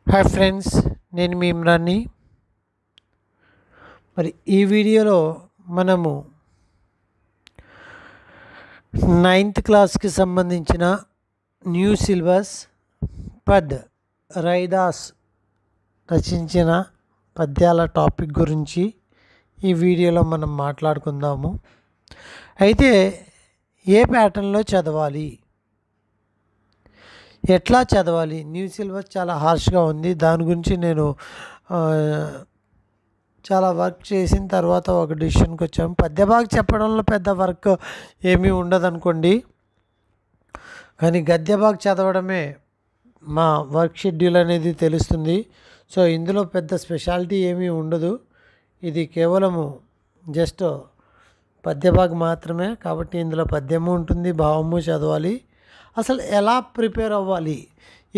Hi friends, నేను మీ ఇమ్రాన్ని. మరి ఈ వీడియోలో మనము 9th క్లాస్కి సంబంధించిన న్యూ సిలబస్ పద్ రైదాస్ రచించిన పద్యాల టాపిక్ గురించి ఈ వీడియోలో మనం మాట్లాడుకుందాము. అయితే ఏ ప్యాటర్న్లో చదవాలి, ఎట్లా చదవాలి? న్యూ సిలబస్ చాలా హార్ష్గా ఉంది. దాని గురించి నేను చాలా వర్క్ చేసిన తర్వాత ఒక డిసిషన్కి వచ్చాము. పద్యభాగం చెప్పడంలో పెద్ద వర్క్ ఏమీ ఉండదనుకోండి, కానీ గద్యభాగం చదవడమే మా వర్క్ షెడ్యూల్ అనేది తెలుస్తుంది. సో ఇందులో పెద్ద స్పెషాలిటీ ఏమీ ఉండదు. ఇది కేవలము జస్ట్ పద్యభాగం మాత్రమే. కాబట్టి ఇందులో పద్యము ఉంటుంది, భావము చదవాలి. అసలు ఎలా ప్రిపేర్ అవ్వాలి?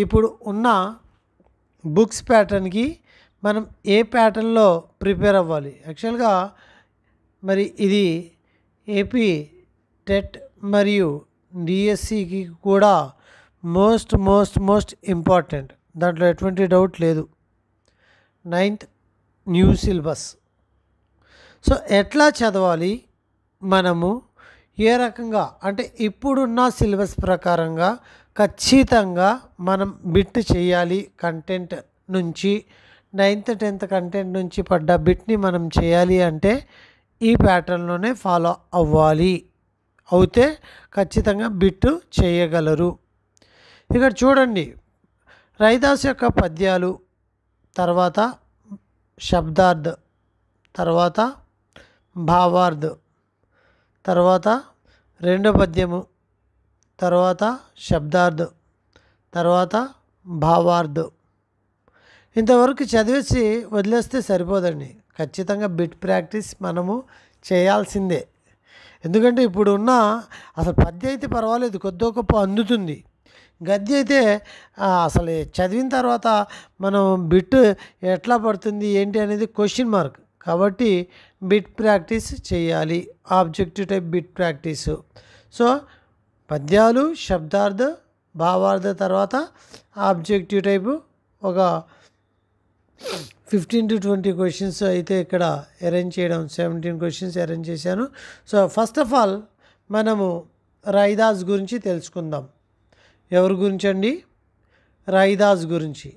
ఇప్పుడు ఉన్న బుక్స్ ప్యాటర్న్కి మనం ఏ ప్యాటర్న్లో ప్రిపేర్ అవ్వాలి? యాక్చువల్గా మరి ఇది ఏపీ టెట్ మరియు డిఎస్సికి కూడా మోస్ట్ ఇంపార్టెంట్. దాంట్లో ఎటువంటి డౌట్ లేదు. 9th new syllabus. సో ఎట్లా చదవాలి మనము? ఏ రకంగా అంటే ఇప్పుడున్న సిలబస్ ప్రకారంగా ఖచ్చితంగా మనం బిట్ చేయాలి. కంటెంట్ నుంచి 9th 10th కంటెంట్ నుంచి పడ్డ బిట్ని మనం చేయాలి అంటే ఈ ప్యాటర్న్లోనే ఫాలో అవ్వాలి. అవుతే ఖచ్చితంగా బిట్ చేయగలరు. ఇక్కడ చూడండి, రైదాస్ యొక్క పద్యాలు, తర్వాత శబ్దార్థ్, తర్వాత భావార్థ్, తర్వాత రెండో పద్యము, తర్వాత శబ్దార్థ్, తర్వాత భావార్థ్. ఇంతవరకు చదివేసి వదిలేస్తే సరిపోదండి. ఖచ్చితంగా బిట్ ప్రాక్టీస్ మనము చేయాల్సిందే. ఎందుకంటే ఇప్పుడు ఉన్న అసలు పద్యం అయితే పర్వాలేదు, కొద్దో గొప్ప అందుతుంది. గద్య అయితే అసలు చదివిన తర్వాత మనం బిట్ ఎట్లా పడుతుంది ఏంటి అనేది క్వశ్చన్ మార్క్. కాబట్టి బిట్ ప్రాక్టీస్ చేయాలి, objective type bit practice. So పద్యాలు, శబ్దార్థ, భావార్థ, తర్వాత ఆబ్జెక్టివ్ టైపు ఒక 15 to 20 క్వశ్చన్స్ అయితే ఇక్కడ అరేంజ్ చేయడం, 17 క్వశ్చన్స్ అరేంజ్ చేశాను. సో ఫస్ట్ ఆఫ్ ఆల్ మనము రైదాస్ గురించి తెలుసుకుందాం. ఎవరి గురించి అండి? రైదాస్ గురించి.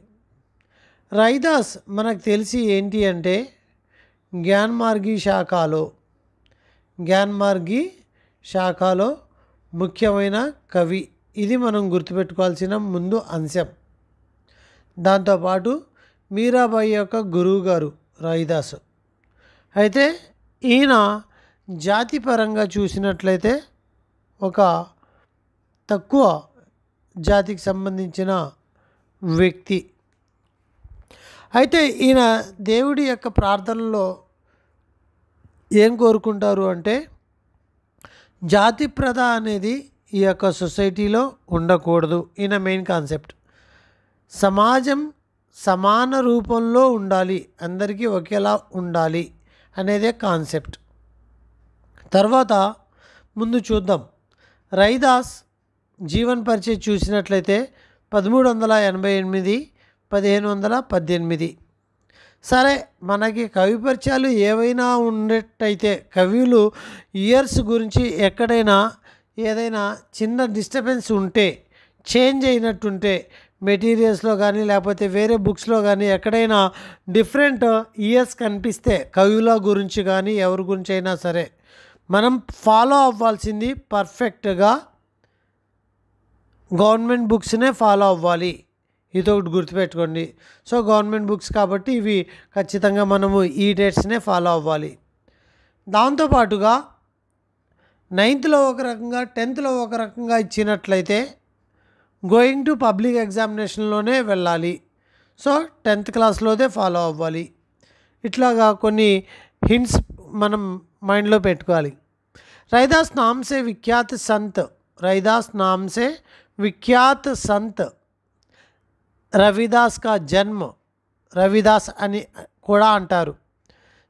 రైదాస్ మనకు తెలిసి ఏంటి అంటే జ్ఞానమార్గి శాఖలో ముఖ్యమైన కవి. ఇది మనం గుర్తుపెట్టుకోవాల్సిన ముందు అంశం. దాంతోపాటు మీరాబాయి యొక్క గురువు గారు రైదాసు. అయితే ఈయన జాతిపరంగా చూసినట్లయితే ఒక తక్కువ జాతికి సంబంధించిన వ్యక్తి. అయితే ఈయన దేవుడి యొక్క ప్రార్థనలో ఏం కోరుకుంటారు అంటే జాతి ప్రథ అనేది ఈ యొక్క సొసైటీలో ఉండకూడదు. ఈయన మెయిన్ కాన్సెప్ట్ సమాజం సమాన రూపంలో ఉండాలి, అందరికీ ఒకేలా ఉండాలి అనేదే కాన్సెప్ట్. తర్వాత ముందు చూద్దాం. రైదాస్ జీవన్ పరిచయం చూసినట్లయితే 1388, 1518. సరే, మనకి కవి పరిచయాలు ఏవైనా ఉండేటైతే కవులు ఇయర్స్ గురించి ఎక్కడైనా ఏదైనా చిన్న డిస్టర్బెన్స్ ఉంటే, చేంజ్ అయినట్టుంటే, మెటీరియల్స్లో కానీ లేకపోతే వేరే బుక్స్లో కానీ ఎక్కడైనా డిఫరెంట్ ఇయర్స్ కనిపిస్తే కవుల గురించి కానీ ఎవరి గురించి అయినా సరే మనం ఫాలో అవ్వాల్సింది పర్ఫెక్ట్గా గవర్నమెంట్ బుక్స్నే ఫాలో అవ్వాలి. ఇదొకటి గుర్తుపెట్టుకోండి. సో గవర్నమెంట్ బుక్స్ కాబట్టి ఇవి ఖచ్చితంగా మనము ఈ డేట్స్నే ఫాలో అవ్వాలి. దాంతోపాటుగా 9thలో ఒక రకంగా, 10thలో ఒక రకంగా ఇచ్చినట్లయితే గోయింగ్ టు పబ్లిక్ ఎగ్జామినేషన్లోనే వెళ్ళాలి. సో 10th క్లాస్లోదే ఫాలో అవ్వాలి. ఇట్లాగా కొన్ని హింట్స్ మనం మైండ్లో పెట్టుకోవాలి. రైదాస్ నామ్ సే విఖ్యాత్ సంత్, రైదాస్ నామ్ సే విఖ్యాత్ సంత్ రవిదాస్ కా జన్మ, రవిదాస్ అని కూడా అంటారు.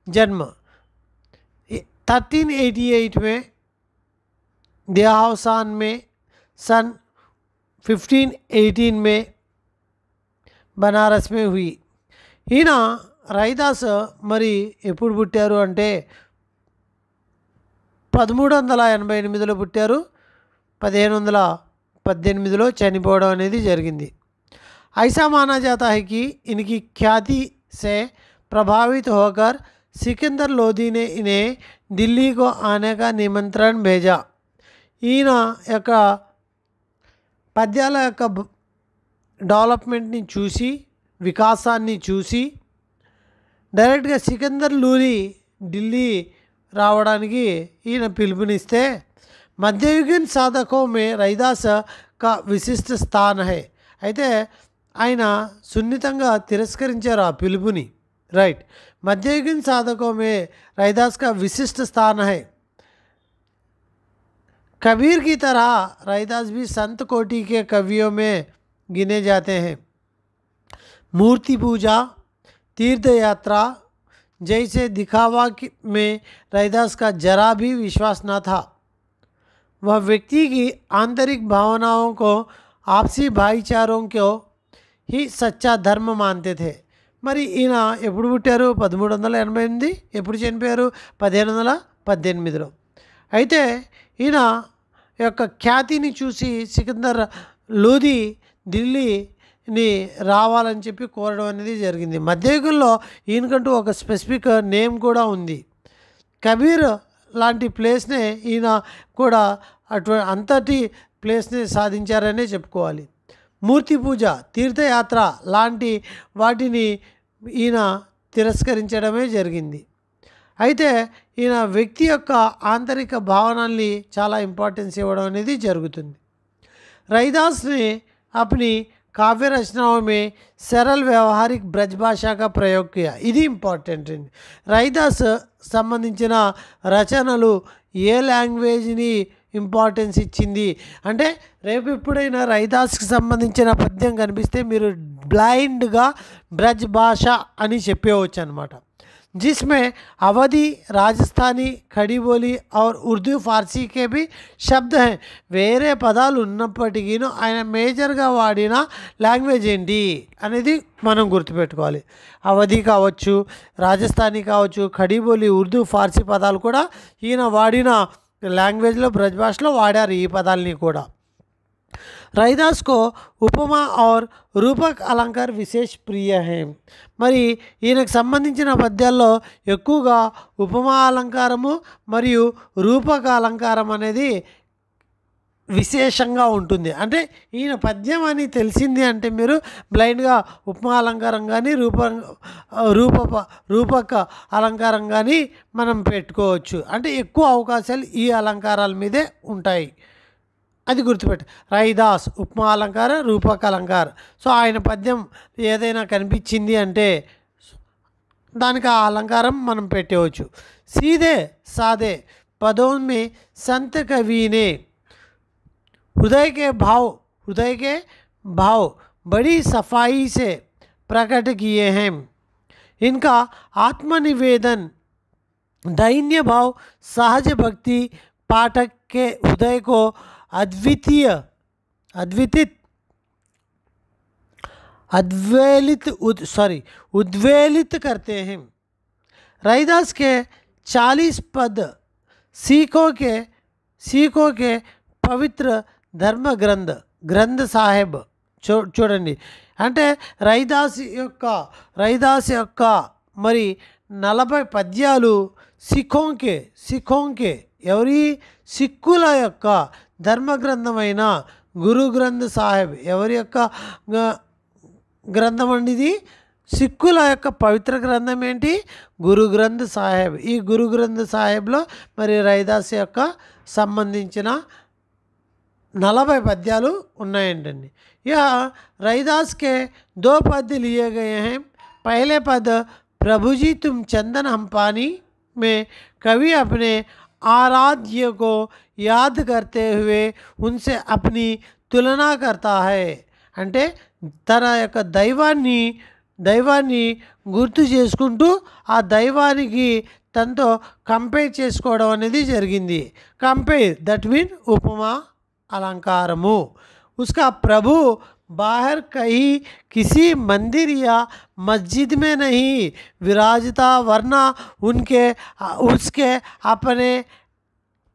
జన్మ 1388 में, देहावसान में सन 1518 में, బనారస్ మే హుయి. ఈయన రవిదాస్ మరి ఎప్పుడు పుట్టారు అంటే 1388లో పుట్టారు, 1518లో చనిపోవడం అనేది జరిగింది. ऐसा माना जाता है कि इनकी ख्याति से प्रभावित होकर सिकंदर लोदी ने इन्हें दिल्ली को आने का निमंत्रण भेजा. ఈయన యొక్క పద్యాల యొక్క డెవలప్మెంట్ని చూసి, వికాసాన్ని చూసి డైరెక్ట్గా సికందర్ లోది ఢిల్లీ రావడానికి ఈయన పిలుపునిస్తే మధ్యయుగీన్ సాధకో మే రవిదాస్ కా విశిష్ట స్థాన హై. అయితే ఆయన సున్నితంగా తిరస్కరించారు ఆ పిలుపుని. రైట్. మధ్యయుగీన్ సాధకో మే रविदास का विशिष्ट स्थान है. कबीर की तरह रविदास भी संत कोटि के कवियों में गिने जाते हैं. मूर्ति पूजा, तीर्थ यात्रा जैसे दिखावा में रविदास का जरा भी विश्वास न था. वह व्यक्ति की आंतरिक भावनाओं को, आपसी भाईचारों को ही सच्चा धर्म मानते थे. మరి ఈయన ఎప్పుడు పుట్టారు? 1388. ఎప్పుడు చనిపోయారు? 1518లో. అయితే ఈయన యొక్క ఖ్యాతిని చూసి సికందర్ లోది ఢిల్లీని రావాలని చెప్పి కోరడం అనేది జరిగింది. మధ్యయుగంలో ఈయనకంటూ ఒక స్పెసిఫిక్ నేమ్ కూడా ఉంది. కబీర్ లాంటి ప్లేస్నే ఈయన కూడా అంతటి ప్లేస్ని సాధించారనే చెప్పుకోవాలి. మూర్తి పూజ, తీర్థయాత్ర లాంటి వాటిని ఈయన తిరస్కరించడమే జరిగింది. అయితే ఈయన వ్యక్తి యొక్క ఆంతరిక భావనల్ని చాలా ఇంపార్టెన్స్ ఇవ్వడం అనేది జరుగుతుంది. रविदास ने अपनी काव्य रचनाओं में सरल व्यवहारिक ब्रज भाषा का प्रयोग किया. ఇది ఇంపార్టెంట్ అండి. రవిదాస్ సంబంధించిన రచనలు ఏ లాంగ్వేజ్ని ఇంపార్టెన్స్ ఇచ్చింది అంటే, రేపు ఎప్పుడైనా రవిదాస్కి సంబంధించిన పద్యం కనిపిస్తే మీరు బ్లైండ్గా బ్రజ్ భాష అని చెప్పేవచ్చు అనమాట. जिसमें अवधी, राजस्थानी, खड़ी बोली और उर्दू फारसी के भी शब्द हैं. వేరే పదాలు ఉన్నప్పటికీను ఆయన మేజర్గా వాడిన లాంగ్వేజ్ ఏంటి అనేది మనం గుర్తుపెట్టుకోవాలి. అవధి కావచ్చు, రాజస్థానీ కావచ్చు, ఖడీ బోలి, ఉర్దూ, ఫార్సీ పదాలు కూడా ఈయన వాడిన లాంగ్వేజ్లో బ్రజ్ భాషలో వాడారు ఈ పదాలని కూడా. रविदास को ఉపమా और రూపక్ అలంకార్ విశేష్ ప్రియ హే. మరి ఈయనకు సంబంధించిన పద్యాల్లో ఎక్కువగా ఉపమా అలంకారము మరియు రూపక అలంకారం అనేది విశేషంగా ఉంటుంది. అంటే ఈయన పద్యం అని తెలిసింది అంటే మీరు బ్లైండ్గా ఉపమా అలంకారం కానీ రూపక అలంకారం కానీ మనం పెట్టుకోవచ్చు. అంటే ఎక్కువ అవకాశాలు ఈ అలంకారాల మీదే ఉంటాయి, అది గుర్తుపెట్టు. రవిదాస్ ఉపమా అలంకార, రూపక అలంకార. సో ఆయన పద్యం ఏదైనా కనిపించింది అంటే దానికి ఆ అలంకారం మనం పెట్టవచ్చు. సీదే సాదే पदों में संत कवि ने हृदय के भाव बड़ी सफाई से प्रकट किए हैं. इनका आत्मनिवेदन, दैन्य भाव, सहज भक्ति पाठक के हृदय को उद्वेलित करते हैं. रविदास के 40 पद सीखों के పవిత్ర ధర్మ గ్రంథ సాహెబ్ చూడండి. అంటే రవిదాస్ యొక్క మరి 40 పద్యాలు సిఖోంకే ఎవరి సిక్కుల యొక్క ధర్మగ్రంథమైన గురు గ్రంథ్ సాహెబ్ ఎవరి యొక్క గ్రంథం అండి ఇది? సిక్కుల యొక్క పవిత్ర గ్రంథం ఏంటి? గురు గ్రంథ్ సాహెబ్. ఈ గురు గ్రంథ్ సాహెబ్లో మరి రవిదాస్ యొక్క సంబంధించిన 40 పద్యాలు ఉన్నాయంటండి. यह रविदास के 2 पद लिए गए हैं. पहले पद प्रभु जी तुम चंदन हम पानी में कवि अपने आराध्य को याद करते हुए उनसे अपनी तुलना करता है. అంటే తన యొక్క దైవాన్ని గుర్తు చేసుకుంటూ ఆ దైవానికి తనతో కంపేర్ చేసుకోవడం అనేది జరిగింది. కంపేర్ దట్ మీన్ ఉపమా अलंकारमु. उसका प्रभु बाहर कहीं किसी मंदिर या मस्जिद में नहीं विराजता, वरना उसके अपने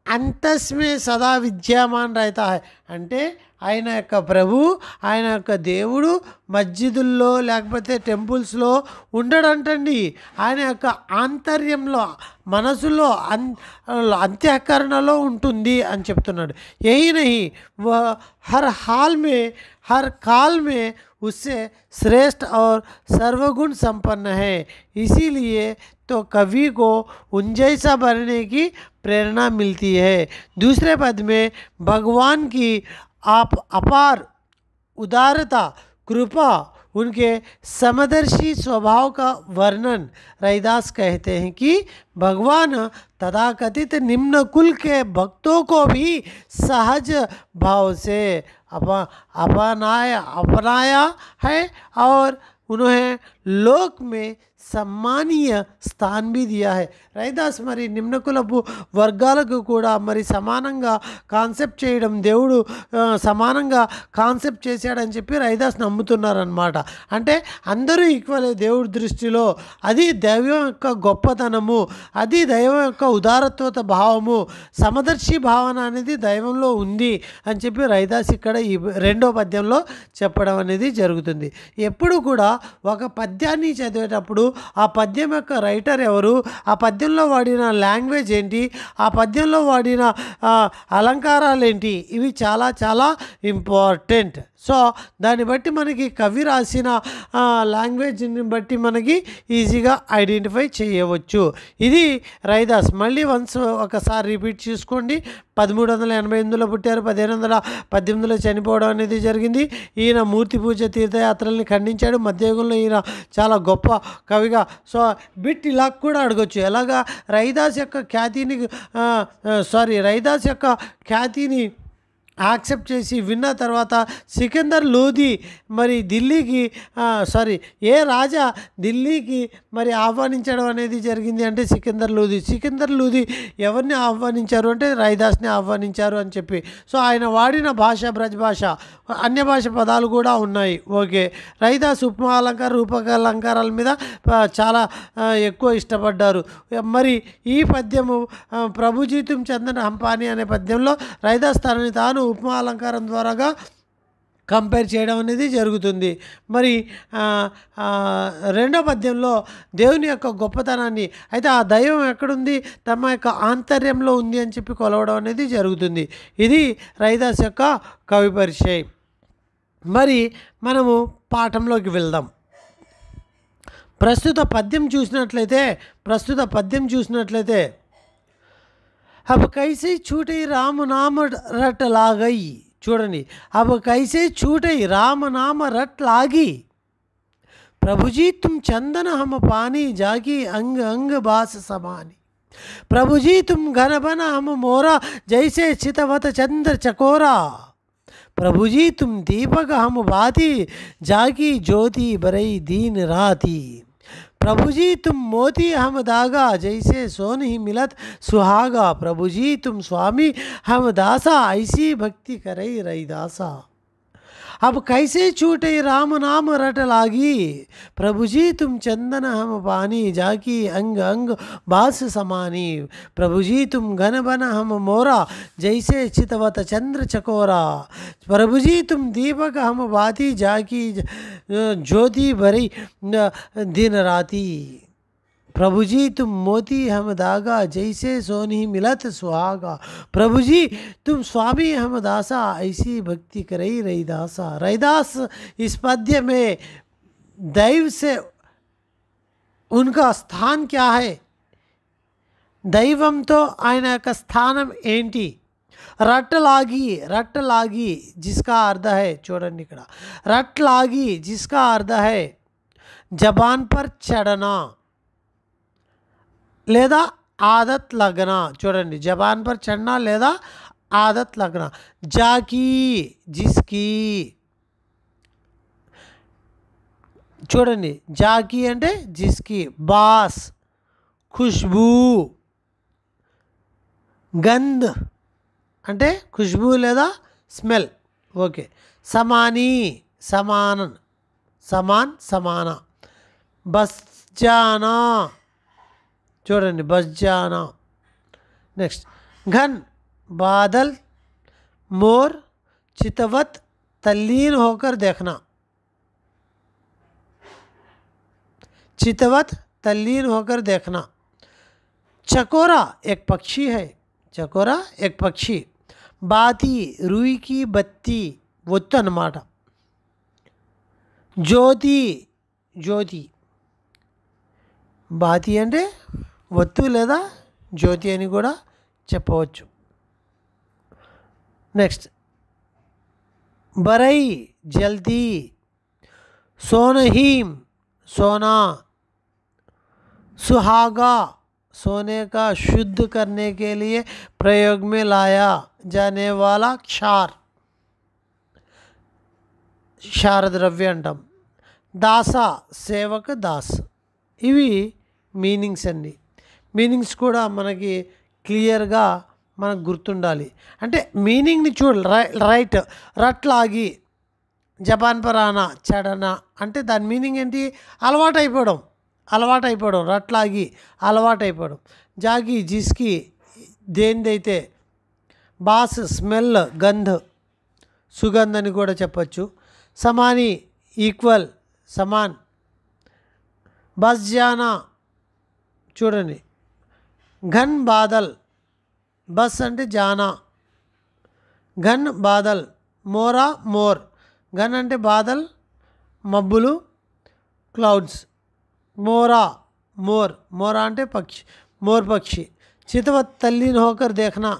అంతస్ మే సదా విద్యమాన్ रहता है. అంటే ఆయన యొక్క ప్రభు, ఆయన యొక్క దేవుడు మస్జిదుల్లో లేకపోతే టెంపుల్స్లో ఉండడంటండి. ఆయన యొక్క ఆంతర్యంలో, మనసులో, అంత్యకరణలో ఉంటుంది అని చెప్తున్నాడు. యహీ నహీ వह हर काल में उससे श्रेष्ठ और सर्वगुण संपन्न है. इसीलिए तो कवि को उन जैसा बनने की प्रेरणा मिलती है. दूसरे पद में भगवान की अपार उदारता, कृपा, उनके समदर्शी स्वभाव का वर्णन रैदास कहते हैं कि भगवान तथाकथित निम्न कुल के भक्तों को भी सहज भाव से अपनाया है और उन्हें लोक में सम्मानीय స్థాన్ भी दिया है. రైదాస్ మరి నిమ్నకులపు వర్గాలకు కూడా మరి సమానంగా కాన్సెప్ట్ చేయడం, దేవుడు సమానంగా కాన్సెప్ట్ చేశాడని చెప్పి రైదాస్ నమ్ముతున్నారనమాట. అంటే అందరూ ఈక్వలే దేవుడి దృష్టిలో. అది దైవం యొక్క గొప్పతనము, అది దైవం యొక్క ఉదారత్వత భావము, సమదర్శి భావన అనేది దైవంలో ఉంది అని చెప్పి రైదాస్ ఇక్కడ ఈ రెండో పద్యంలో చెప్పడం అనేది జరుగుతుంది. ఎప్పుడు కూడా ఒక పద్యాన్ని చదివేటప్పుడు ఆ పద్యం యొక్క రైటర్ ఎవరు, ఆ పద్యంలో వాడిన లాంగ్వేజ్ ఏంటి, ఆ పద్యంలో వాడిన అలంకారాలు ఏంటి, ఇవి చాలా చాలా ఇంపార్టెంట్. సో దాన్ని బట్టి మనకి కవి రాసిన లాంగ్వేజ్ని బట్టి మనకి ఈజీగా ఐడెంటిఫై చేయవచ్చు. ఇది రైదాస్. మళ్ళీ ఒకసారి రిపీట్ చేసుకోండి. 1388లో పుట్టారు, 1518లో చనిపోవడం అనేది జరిగింది. ఈయన మూర్తి పూజ తీర్థయాత్రల్ని ఖండించాడు. మధ్యయుగంలో ఈయన చాలా గొప్ప కవిగా. సో బిట్ ఇలా కూడా అడగొచ్చు, ఎలాగా రైదాస్ యొక్క ఖ్యాతిని యాక్సెప్ట్ చేసి విన్న తర్వాత సికిందర్ లోధి మరి ఢిల్లీకి ఏ రాజా ఢిల్లీకి మరి ఆహ్వానించడం అనేది జరిగింది అంటే సికిందర్ లోధి ఎవరిని ఆహ్వానించారు అంటే రైదాస్ని ఆహ్వానించారు అని చెప్పి. సో ఆయన వాడిన భాష బ్రజ్ భాష, అన్య భాష పదాలు కూడా ఉన్నాయి. ఓకే. రైదాస్ ఉపమా అలంకార, రూపక అలంకారాల మీద చాలా ఎక్కువ ఇష్టపడ్డారు. మరి ఈ పద్యము ప్రభుజీతుం చందన్ హంపాని అనే పద్యంలో రైదాస్ తనని తాను ఉపమా అలంకారం ద్వారాగా కంపేర్ చేయడం అనేది జరుగుతుంది. మరి రెండో పద్యంలో దేవుని యొక్క గొప్పతనాన్ని, అయితే ఆ దైవం ఎక్కడుంది, తమ యొక్క ఆంతర్యంలో ఉంది అని చెప్పి కొలవడం అనేది జరుగుతుంది. ఇది రైదాస్ యొక్క కవి పరిచయం. మరి మనము పాఠంలోకి వెళ్దాం. ప్రస్తుత పద్యం చూసినట్లయితే अब कैसे छूटे राम नाम रट लागई. చూడండి, अब कैसे छूटे राम नाम रट लागी. प्रभुजी तुम चंदन हम पानी, जागी अंग अंग बास समानी. प्रभुजी तुम घन बन हम मोरा, जैसे चितवत चंद्र चकोरा. प्रभुजी तुम दीपक हम बाती, जागी ज्योति बरई दीन राती. प्रभुजी तुम मोती हम दागा, जैसे सोन ही मिलत सुहागा. प्रभुजी तुम स्वामी हम दासा, ऐसी भक्ति करई रैदासा. अब कैसे छूटे राम नाम रट लागी. प्रभुजी तुम चंदन हम पानी, जाकी अंग अंग बास समानी. प्रभुजी तुम घन बन हम मोरा, जैसे चितवत चंद्र चकोरा. प्रभुजी तुम दीपक हम बाती, जाकी ज्योति भरी दिन राती. प्रभुजी तुम मोती हम दागा, जैसे सोनी मिलत सुहागा. प्रभुजी तुम स्वामी हम दासा, ऐसी भक्ति करई रैदासा. रैदास इस पद्य में दैव से उनका स्थान क्या है, దైవంతో ఆయన యొక్క స్థానం ఏంటి. रट लागी जिसका अर्थ है, చూడండి ఇక్కడ रट लागी जिसका अर्थ है जबान पर चढ़ना లేదా ఆదత్ लगना. చూడండి, జబాన్ పర్ చढ़ना లేదా ఆదత్ लगना. జాకీ జిస్కి, చూడండి జాకీ అంటే జిస్కి. బాస్ ఖుష్బూ, గంధ్ అంటే ఖుష్బూ లేదా స్మెల్. ఓకే. సమానీ సమానన్, సమాన్ సమాన. బస్ జానా, చూడండి బస్ జానా. నెక్స్ట్ घन बादल मोर चितवत तल्लीन होकर देखना. चितवत तल्लीन होकर देखना. चकोरा एक पक्षी है, चकोरा एक पक्षी. बाती रुई की बत्ती ఒత్తు అన్నమాట. జ్యోతి, జ్యోతి. బాతి అంటే ఒత్తు లేదా జ్యోతి అని కూడా చెప్పవచ్చు. నెక్స్ట్ बरई जल्दी. सोनहीम सोना. सुहागा सोने का शुद्ध करने के लिए प्रयोग में लाया जाने वाला क्षार, क्षार द्रव्य अंटाम. दासा సేవక దాస్. ఇవి మీనింగ్స్ అండి. మీనింగ్స్ కూడా మనకి క్లియర్గా మనకు గుర్తుండాలి. అంటే మీనింగ్ని రైట్. రట్లాగి, జపాన్ పరానా చడన అంటే దాని మీనింగ్ ఏంటి? అలవాటు అయిపోవడం, అలవాటు అయిపోవడం. రట్లాగి అలవాటు అయిపోవడం. జాగి జిస్కి దేనిదైతే. బాస్ స్మెల్, గంధ్ సుగంధ్ అని కూడా చెప్పచ్చు. సమాని ఈక్వల్, సమాన్. బస్ జానా చూడండి. ఘన్ బాదల్, బస్ అంటే జానా, ఘన్ బాదల్. మోరా మోర్. ఘన్ అంటే బాదల్ మబ్బులు, క్లౌడ్స్. మోరా మోర్, మోరా అంటే పక్షి, మోర్ పక్షి. చితవత్ తల్లీన్ హోకర్ దేఖనా.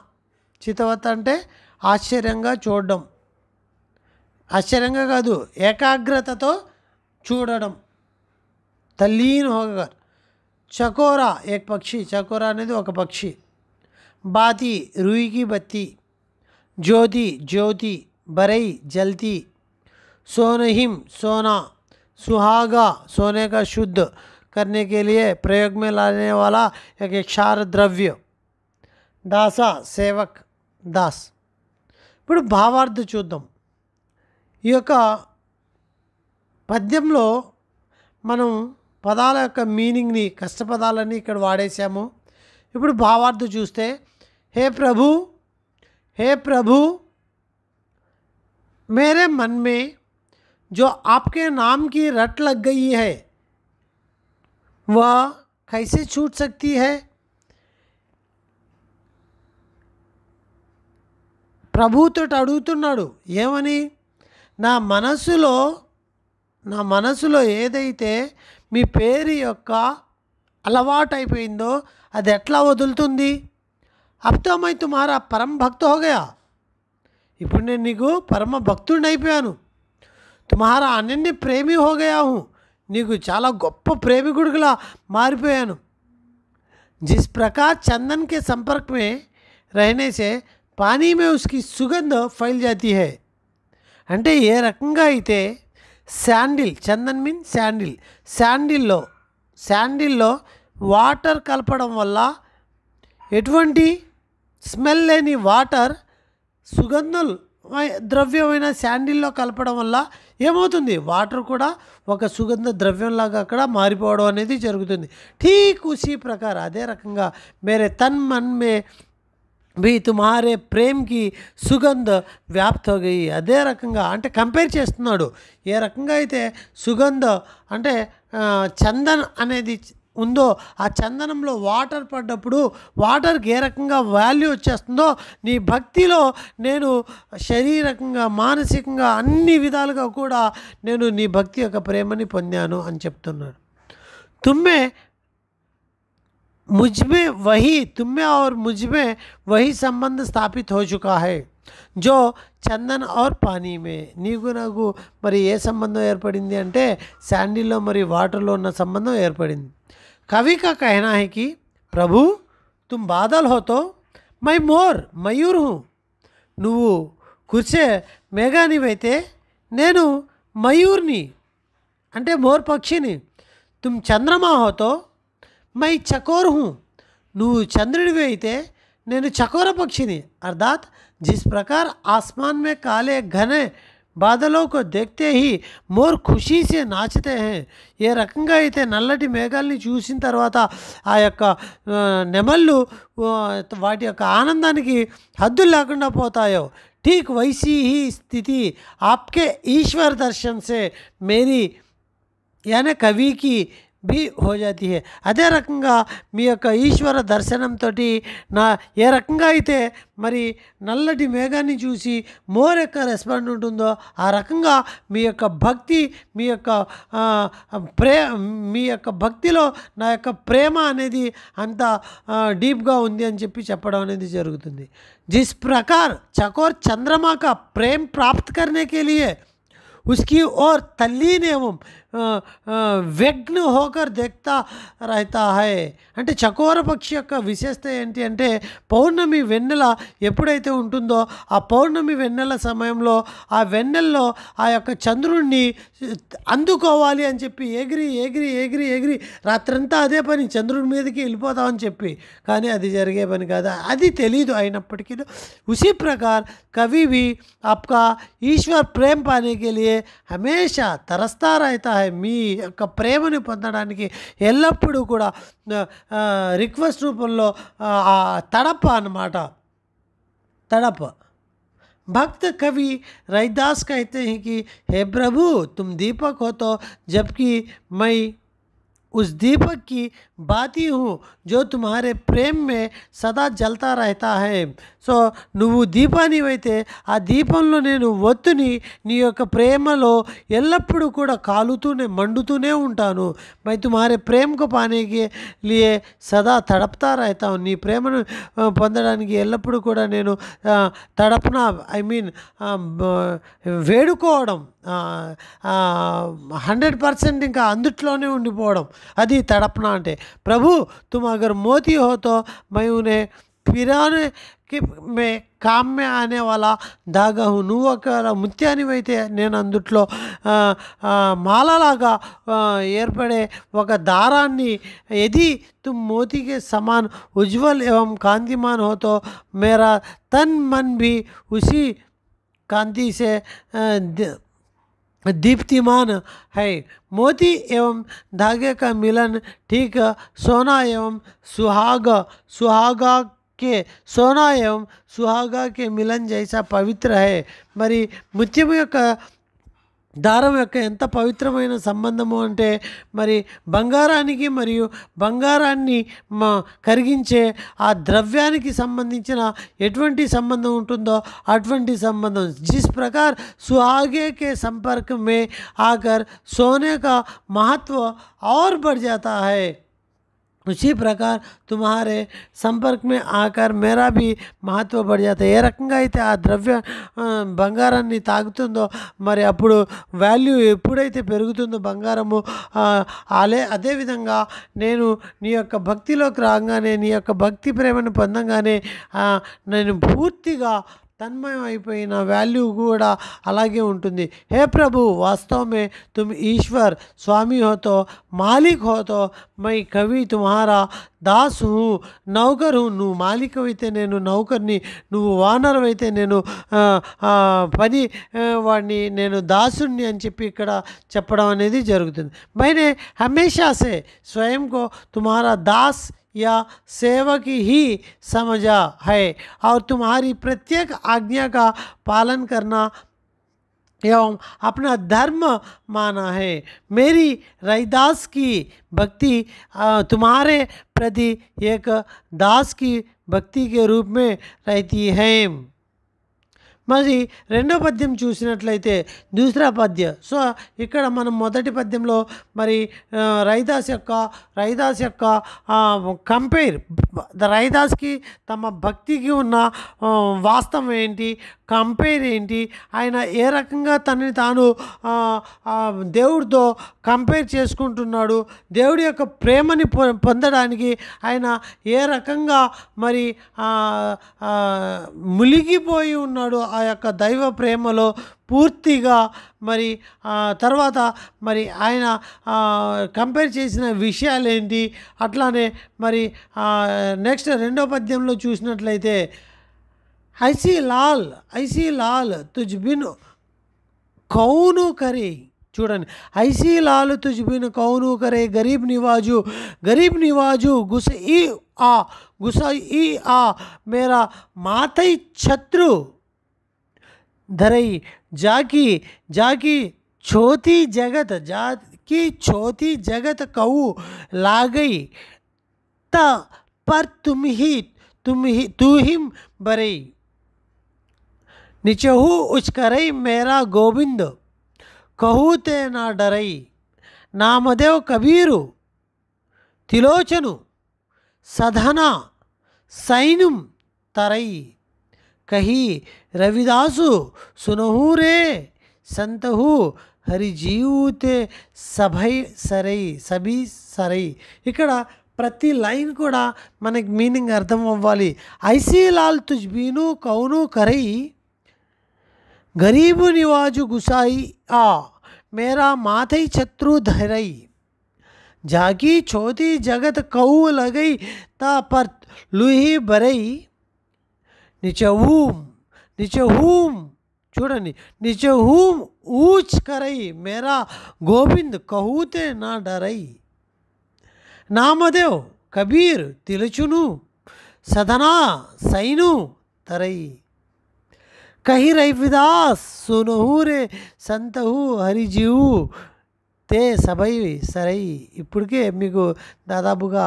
చితవత్ అంటే ఆశ్చర్యంగా చూడడం, ఆశ్చర్యంగా కాదు ఏకాగ్రతతో చూడడం. తల్లీన్ హోకర్. చకోరా ఏక్ పక్షి, చకోరా అనేది ఒక పక్షి. బాతి रुई బత్తి. జ్యోతి జ్యోతి. बरई जलती. सोनहिम सोना. सुहागा सोने का शुद्ध करने के लिए प्रयोग में लाने वाला एक क्षार द्रव्य. दासा సేవక్, దాస్. ఇప్పుడు భావార్థ చూద్దాం. ఈ యొక్క పద్యంలో మనం పదాల యొక్క మీనింగ్ని, కష్టపదాలని ఇక్కడ వాడేశాము. ఇప్పుడు భావార్థ చూస్తే, हे प्रभु, हे प्रभु, मेरे मन में जो आपके नाम की रट लग गई है वह कैसे छूट सकती है? ప్రభుతో అడుగుతున్నాడు ఏమని? నా మనసులో ఏదైతే మీ పేరు యొక్క అలవాటు అయిపోయిందో అది ఎట్లా వదులుతుంది? अब तो मैं तुम्हारा परम भक्त हो गया. ఇప్పుడు నేను నీకు పరమ భక్తుడిని అయిపోయాను. తుమ్హారా అనన్య ప్రేమి హో గయా హూ. నీకు చాలా గొప్ప ప్రేమికుడిలా మారిపోయాను. जिस प्रकार चंदन के संपर्क में रहने से पानी में उसकी सुगंध फैल जाती है. అంటే ఏ రకంగా అయితే శాండిల్, చందన్ మీన్ శాండిల్, శాండిల్లో వాటర్ కలపడం వల్ల ఎటువంటి స్మెల్ లేని వాటర్ సుగంధం ద్రవ్యమైన శాండిల్లో కలపడం వల్ల ఏమవుతుంది? వాటర్ కూడా ఒక సుగంధ ద్రవ్యంలాగా అక్కడ మారిపోవడం అనేది జరుగుతుంది. ఠీక్ ఉసి ప్రకారం అదే రకంగా మేరే తన్ మన్ మే भी तुम्हारे ప్రేమ్ కి సుగంధ వ్యాప్త हो गई. అదే రకంగా అంటే కంపేర్ చేస్తున్నాడు. ఏ రకంగా అయితే సుగంధ అంటే చందన్ అనేది ఉందో ఆ చందనంలో వాటర్ పడ్డప్పుడు వాటర్కి ఏ రకంగా వాల్యూ వచ్చేస్తుందో నీ భక్తిలో నేను శారీరకంగా మానసికంగా అన్ని విధాలుగా కూడా నేను నీ భక్తి యొక్క ప్రేమని పొందాను అని చెప్తున్నాడు. తుమ్మే मुझमें वही, तुम में और मुझ में वही संबंध स्थापित हो चुका है जो చందన్ और पानी में. నీకు నాకు మరి ఏ సంబంధం ఏర్పడింది అంటే శాండిల్లో మరి వాటర్లో ఉన్న సంబంధం ఏర్పడింది. कवि का कहना है कि प्रभु तुम बादल हो तो मैं मोर मयूर हूँ. నువ్వు కుర్చే మేఘానివైతే నేను మయూర్ని అంటే మోర్ పక్షిని. तुम चंद्रमा हो तो मैं चकोर हूँ. నువ్వు చంద్రుడివి అయితే నేను చకోర పక్షిని. अर्थात जिस प्रकार आसमान में काले घने బాదలో కో దేఖ్తే హీ మోర్ ఖుషీ సే నాచతే హై. ఏ రకంగా అయితే నల్లటి మేఘాల్ని చూసిన తర్వాత ఆ యొక్క నెమళ్ళు వాటి యొక్క ఆనందానికి హద్దులు లేకుండా పోతాయో, ठीक वैसी ही स्थिति आपके ईश्वर दर्शन से मेरी यानी कवि की भी हो जाती है. అదే రకంగా మీ యొక్క ఈశ్వర దర్శనంతో నా ఏ రకంగా అయితే మరి నల్లటి మేఘాన్ని చూసి మోర్ యొక్క రెస్పాండ్ ఉంటుందో ఆ రకంగా మీ యొక్క భక్తి, మీ యొక్క మీ యొక్క భక్తిలో నా యొక్క ప్రేమ అనేది అంత డీప్గా ఉంది అని చెప్పడం అనేది జరుగుతుంది. जिस प्रकार चकोर चंद्रमा का प्रेम प्राप्त करने के लिए उसकी ओर तल्लीन एवं व्यग्न होकर देखता रहता है. అంటే చకోర పక్షి యొక్క విశేషత ఏంటి అంటే, పౌర్ణమి వెన్నెల ఎప్పుడైతే ఉంటుందో ఆ పౌర్ణమి వెన్నెల సమయంలో ఆ వెన్నెల్లో ఆ యొక్క చంద్రుణ్ణి అందుకోవాలి అని చెప్పి ఎగిరి ఎగిరి ఎగిరి ఎగిరి రాత్రంతా అదే పని, చంద్రుడి మీదకి వెళ్ళిపోతామని చెప్పి. కానీ అది జరిగే పని కాదు, అది తెలీదు. అయినప్పటికీ उसी प्रकार कभी भी आपका ईश्वर प्रेम पाने के लिए हमेशा तरसता रहता है. మీ యొక్క ప్రేమని పొందడానికి ఎల్లప్పుడూ కూడా రిక్వెస్ట్ రూపంలో తడప అన్నమాట, तड़प. भक्त कवि रैदास कहते हैं कि हे प्रभु तुम दीपक हो तो, जबकि मैं उस दीपक की बाती हूँ जो तुम्हारे प्रेम में सदा जलता रहता है. సో నువ్వు దీపానివైతే ఆ దీపంలో నేను ఒత్తుని నీ యొక్క ప్రేమలో ఎల్లప్పుడూ కూడా కాలుతూనే మండుతూనే ఉంటాను. मैं तुम्हारे प्रेम को पाने के लिए సదా తడపతా रहता हूँ. నీ ప్రేమను పొందడానికి ఎల్లప్పుడూ కూడా నేను తడపన ఐ మీన్ వేడుకోవడం 100% ఇంకా అందుట్లోనే ఉండిపోవడం, అది తడపన అంటే. ప్రభు తుమ్ అగర్ మోతీ హో తో मैं उन्हें పిరానే కి మే కామ్ మే ఆనే వాలా ధాగా హూ. నువ్వు ఒక ముత్యానివైతే నేను అందుట్లో మాలలాగా ఏర్పడే ఒక దారాన్ని, यदि तुम मोती के समान उज्ज्वल एवं कांतिमान हो तो मेरा तन मन भी उसी कांति से दीप्तिमान है. मोती एवं धागे का मिलन ठीक सोना एवं सुहागा के सोना एवं सुहागा के मिलन जैसा पवित्र है. మరి ముత్యము యొక్క దారం యొక్క ఎంత పవిత్రమైన సంబంధము అంటే, మరి బంగారానికి మరియు బంగారాన్ని కరిగించే ఆ ద్రవ్యానికి సంబంధించిన ఎటువంటి సంబంధం ఉంటుందో అటువంటి సంబంధం. जिस प्रकार सुहागे के संपर्क में आकर सोने का महत्व और बढ़ जाता है, उसी प्रकार तुम्हारे संपर्क में आकर मेरा भी महत्व बढ़ जाता है. ఏ రకంగా అయితే ఆ ద్రవ్య బంగారాన్ని తాగుతుందో మరి అప్పుడు వాల్యూ ఎప్పుడైతే పెరుగుతుందో బంగారము, అదేవిధంగా నేను నీ యొక్క భక్తిలోకి రాగానే, నీ యొక్క భక్తి ప్రేమను పొందగానే నేను పూర్తిగా तन्मय అయిపోయిన వాల్యూ కూడా అలాగే ఉంటుంది. हे प्रभु वास्तव में तुम ईश्वर स्वामी हो तो, मालिक हो तो मैं कवि तुम्हारा दास हूँ, नौकर हूँ. నువ్వు మాలిక్ అయితే నేను నౌకర్ని, నువ్వు వానర్ అయితే నేను పని వాడిని, నేను దాసుని అని చెప్పి ఇక్కడ చెప్పడం అనేది జరుగుతుంది. मैंने हमेशा से स्वयं को तुम्हारा दास या सेवक ही समझा है और तुम्हारी प्रत्येक आज्ञा का पालन करना एवं अपना धर्म माना है. मेरी रैदास की भक्ति तुम्हारे प्रति एक दास की भक्ति के रूप में रहती है. మరి రెండో పద్యం చూసినట్లయితే దూసరా పద్య. సో ఇక్కడ మనం మొదటి పద్యంలో మరి రైదాస్ యొక్క కంపేర్, రైదాస్కి తమ భక్తికి ఉన్న వాస్తవం ఏంటి, కంపేర్ ఏంటి, ఆయన ఏ రకంగా తనని తాను దేవుడితో కంపేర్ చేసుకుంటున్నాడు, దేవుడి యొక్క ప్రేమని పొందడానికి ఆయన ఏ రకంగా మరి మునిగిపోయి ఉన్నాడు ఆ యొక్క దైవ ప్రేమలో పూర్తిగా. మరి తర్వాత మరి ఆయన కంపేర్ చేసిన విషయాలు ఏంటి, అట్లానే మరి నెక్స్ట్ రెండో పద్యంలో చూసినట్లయితే ఐసీ లాల్ तुझ बिन కౌను కరే, చూడండి, ఐసీ లాల్ తుజ్బిన్ కౌను కరే గరీబ్ నివాజు గుస ఈ ఆ గుస ఈ ఆ మేరా మాతై ఛత్రు ధరై జాకి జాకి छोटी जगत कहू लागई त पर तू हिम बरई निचहू उचकरई मेरा गोविंद कहू ते ना डरई नामदेव कबीरु तिलोचनु सधना सैनुम तरई कही रविदासु सुनहू रे संतहू హరిజీవుతే సభీ సరై. ఇక్కడ ప్రతి లైన్ కూడా మనకి మీనింగ్ అర్థం అవ్వాలి. ఐసీ లాల్ తుజ్బీను కౌను కరై గరీబు నివాజు గుసాయి ఆ మేరా మాథై ఛత్రు ధరై జాకి చోతి జగత్ కౌ లగై తా పర్ లూహి బరై నిచహూం చూడండి, నిచహూం ऊच करई मेरा गोविंद कहूते ना डरई नामदेव कबीर तिलचुनु सदना सैनु तरई कही रविदास सुनहू रे संतहू हरिजीవు తే సభై సరై. ఇప్పటికే మీకు దాదాపుగా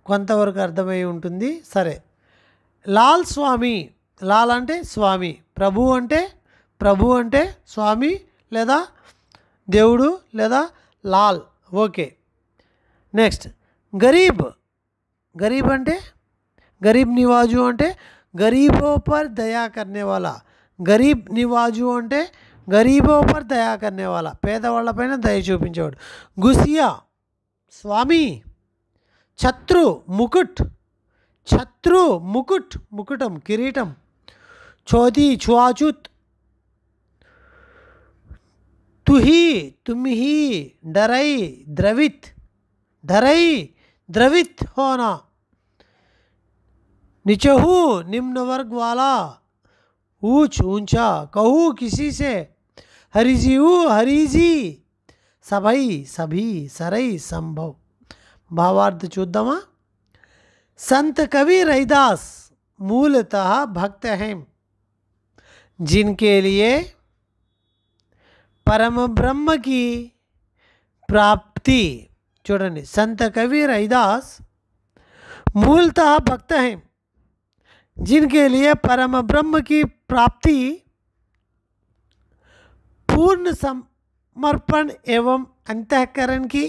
కొంతవరకు అర్థమై ఉంటుంది. సరే, లాల్ స్వామి, లాల్ అంటే స్వామి, ప్రభు అంటే స్వామి లేదా దేవుడు లేదా లాల్. ఓకే, నెక్స్ట్ గరీబ్ అంటే గరీబ్ నివాజు అంటే గరీబో పర్ దయా కర్నే వాలా. గరీబ్ నివాజు అంటే గరీబో పర్ దయా కర్నే వాలా, పేదవాళ్ళపైన దయ చూపించేవాడు. గుసియా స్వామి, ఛత్రు ముకుటం కిరీటం, చోతి ఛువాచుత్ तुम ही डरई द्रवित होना, निचहू निम्न वर्ग वाला ऊंचा कहू किसी से हरिजी सभी सरई संभव. भावार्थ చూద్దామా. संत कवि रविदास मूलतः भक्त हैं जिनके लिए परम ब्रह्म की प्राप्ति. చూడండి, संत कवि रविदास मूलतः भक्त हैं जिनके लिए परम ब्रह्म की प्राप्ति पूर्ण समर्पण एवं अंतःकरण की